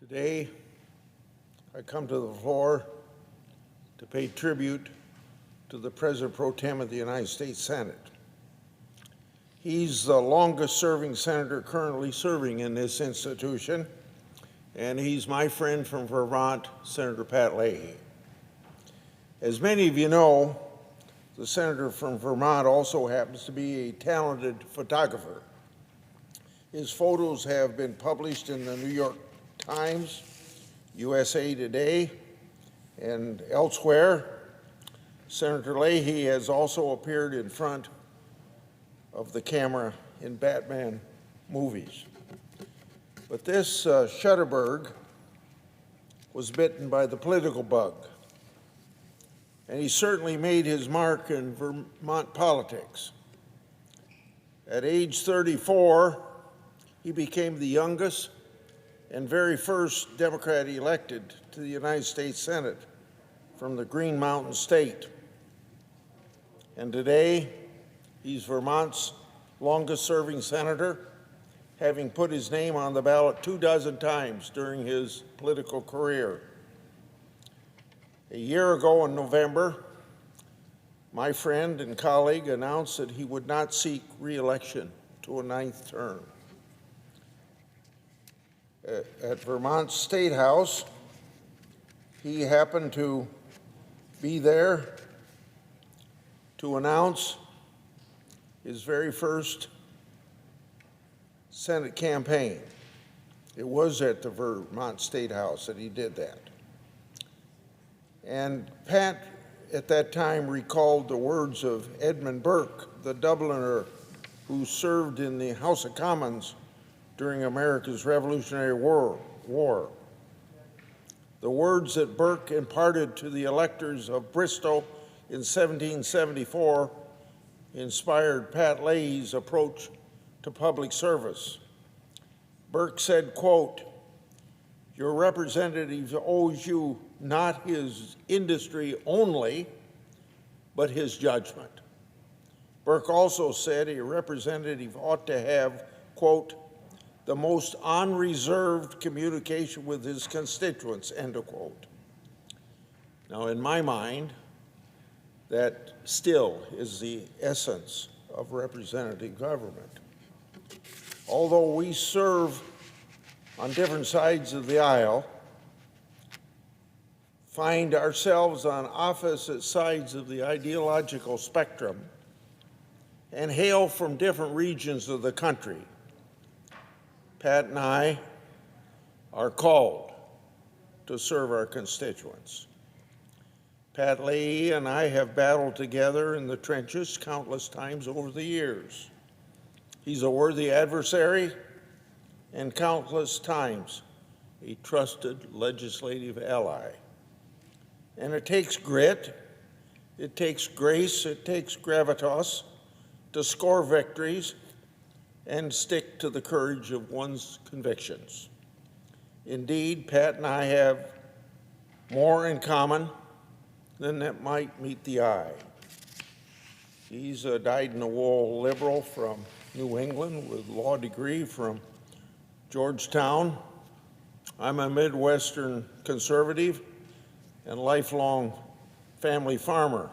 Today, I come to the floor to pay tribute to the President Pro Tem of the United States Senate. He's the longest-serving senator currently serving in this institution, and he's my friend from Vermont, Senator Pat Leahy. As many of you know, the senator from Vermont also happens to be a talented photographer. His photos have been published in the New York Times, USA Today, and elsewhere. Senator Leahy has also appeared in front of the camera in Batman movies. But this Shutterberg was bitten by the political bug, and he certainly made his mark in Vermont politics. At age 34, he became the youngest and very first Democrat elected to the United States Senate from the Green Mountain State. And today, he's Vermont's longest-serving senator, having put his name on the ballot 24 times during his political career. A year ago in November, my friend and colleague announced that he would not seek re-election to a 9th term. At Vermont State House, he happened to be there to announce his very first Senate campaign. It was at the Vermont State House that he did that. And Pat, at that time, recalled the words of Edmund Burke, the Dubliner who served in the House of Commons during America's Revolutionary War. The words that Burke imparted to the electors of Bristol in 1774 inspired Pat Leahy's approach to public service. Burke said, quote, "Your representative owes you not his industry only, but his judgment." Burke also said a representative ought to have, quote, "the most unreserved communication with his constituents," end of quote. Now, in my mind, that still is the essence of representative government. Although we serve on different sides of the aisle, find ourselves on opposite sides of the ideological spectrum, and hail from different regions of the country, Pat and I are called to serve our constituents. Pat Leahy and I have battled together in the trenches countless times over the years. He's a worthy adversary and countless times a trusted legislative ally. And it takes grit, it takes grace, it takes gravitas to score victories and stick to the courage of one's convictions. Indeed, Pat and I have more in common than that might meet the eye. He's a dyed-in-the-wool liberal from New England with a law degree from Georgetown. I'm a Midwestern conservative and lifelong family farmer.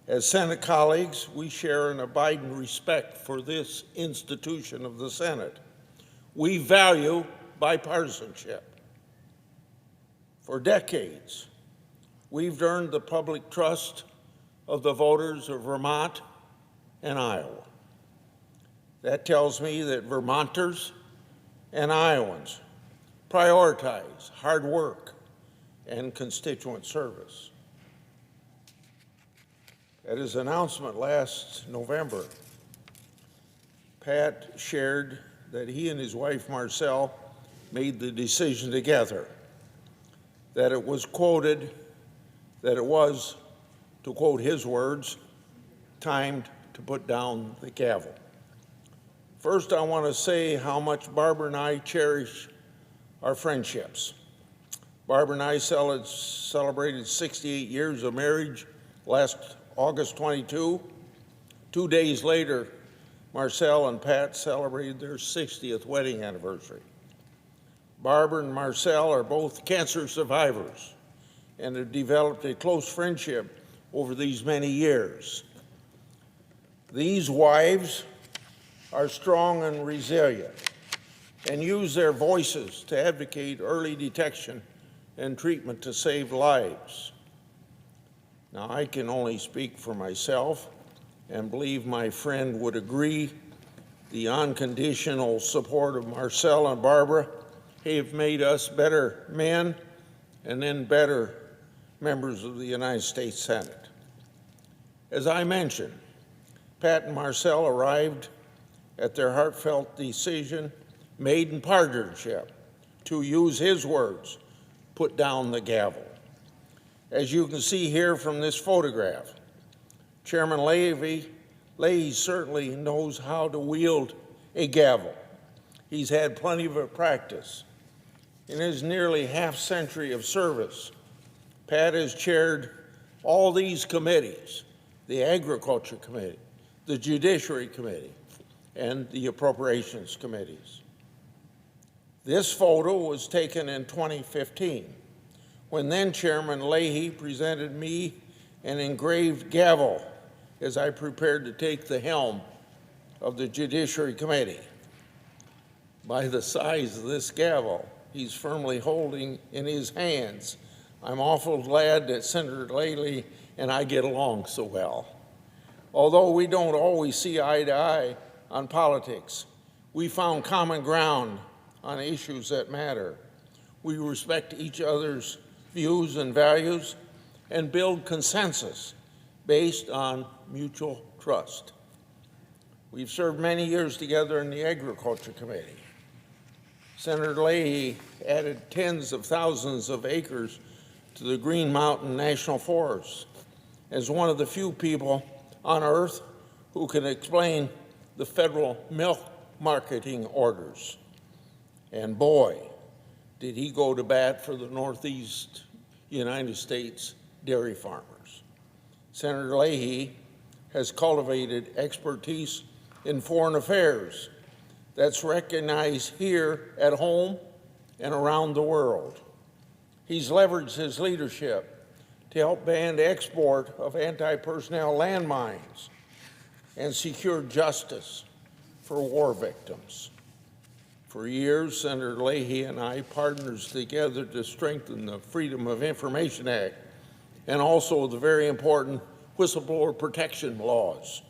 As Senate colleagues, we share an abiding respect for this institution of the Senate. We value bipartisanship. For decades, we've earned the public trust of the voters of Vermont and Iowa. That tells me that Vermonters and Iowans prioritize hard work and constituent service. At his announcement last November, Pat shared that he and his wife, Marcelle, made the decision together, that it was, to quote his words, time to put down the gavel. First, I want to say how much Barbara and I cherish our friendships. Barbara and I celebrated 68 years of marriage last August 22. 2 days later, Marcelle and Pat celebrated their 60th wedding anniversary. Barbara and Marcel are both cancer survivors and have developed a close friendship over these many years. These wives are strong and resilient and use their voices to advocate early detection and treatment to save lives. Now, I can only speak for myself and believe my friend would agree the unconditional support of Marcel and Barbara have made us better men and then better members of the United States Senate. As I mentioned, Pat and Marcel arrived at their heartfelt decision made in partnership to use his words, put down the gavel. As you can see here from this photograph, Chairman Leahy certainly knows how to wield a gavel. He's had plenty of practice. In his nearly half-century of service, Pat has chaired all these committees, the Agriculture Committee, the Judiciary Committee, and the Appropriations Committees. This photo was taken in 2015, when then Chairman Leahy presented me an engraved gavel as I prepared to take the helm of the Judiciary Committee. By the size of this gavel he's firmly holding in his hands, I'm awful glad that Senator Leahy and I get along so well. Although we don't always see eye to eye on politics, we found common ground on issues that matter. We respect each other's views and values and build consensus based on mutual trust. We've served many years together in the Agriculture Committee. Senator Leahy added tens of thousands of acres to the Green Mountain National Forest as one of the few people on earth who can explain the federal milk marketing orders. And boy, did he go to bat for the Northeast United States dairy farmers. Senator Leahy has cultivated expertise in foreign affairs that's recognized here at home and around the world. He's leveraged his leadership to help ban the export of anti-personnel landmines and secure justice for war victims. For years, Senator Leahy and I partnered together to strengthen the Freedom of Information Act and also the very important whistleblower protection laws.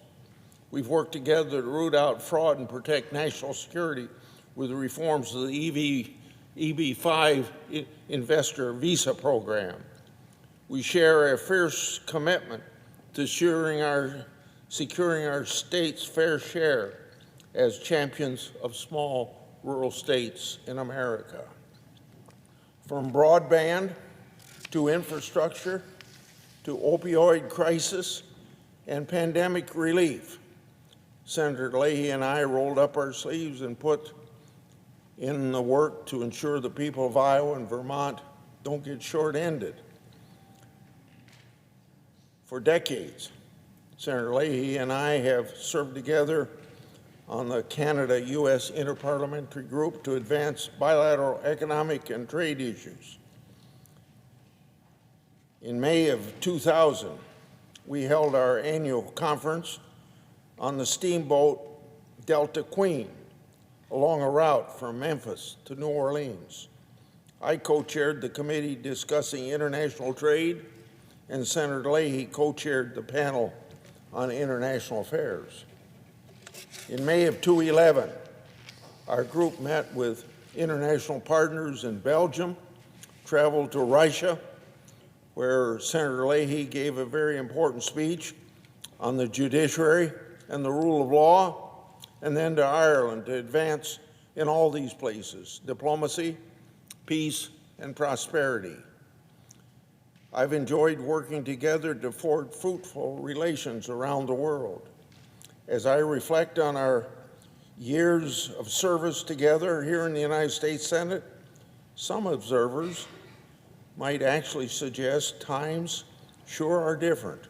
We've worked together to root out fraud and protect national security with the reforms of the EB-5 investor visa program. We share a fierce commitment to securing our state's fair share as champions of small rural states in America. From broadband to infrastructure to opioid crisis and pandemic relief, Senator Leahy and I rolled up our sleeves and put in the work to ensure the people of Iowa and Vermont don't get short-ended. For decades, Senator Leahy and I have served together on the Canada-U.S. Interparliamentary Group to advance bilateral economic and trade issues. In May of 2000, we held our annual conference on the steamboat Delta Queen along a route from Memphis to New Orleans. I co-chaired the committee discussing international trade, and Senator Leahy co-chaired the panel on international affairs. In May of 2011, our group met with international partners in Belgium, traveled to Russia, where Senator Leahy gave a very important speech on the judiciary and the rule of law, and then to Ireland to advance in all these places, diplomacy, peace, and prosperity. I've enjoyed working together to forge fruitful relations around the world. As I reflect on our years of service together here in the United States Senate, some observers might actually suggest times sure are different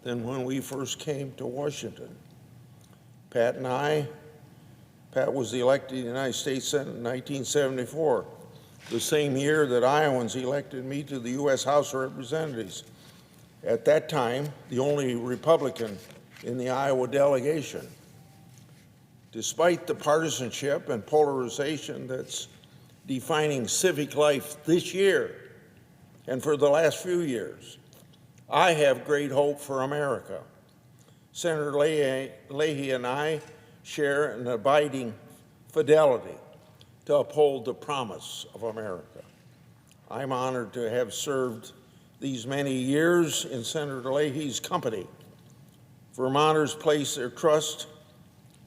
than when we first came to Washington. Pat was elected to the United States Senate in 1974 the same year that Iowans elected me to the U.S. House of Representatives. At that time, the only Republican in the Iowa delegation. Despite the partisanship and polarization that's defining civic life this year and for the last few years, I have great hope for America. Senator Leahy and I share an abiding fidelity to uphold the promise of America. I'm honored to have served these many years in Senator Leahy's company. Vermonters place their trust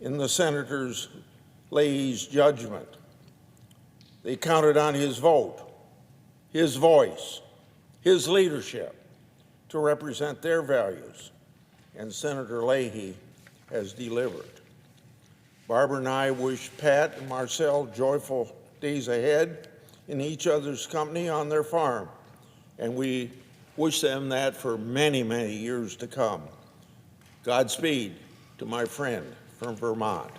in the Senator Leahy's judgment. They counted on his vote, his voice, his leadership to represent their values, and Senator Leahy has delivered. Barbara and I wish Pat and Marcel joyful days ahead in each other's company on their farm, and we wish them that for many, many years to come. Godspeed to my friend from Vermont.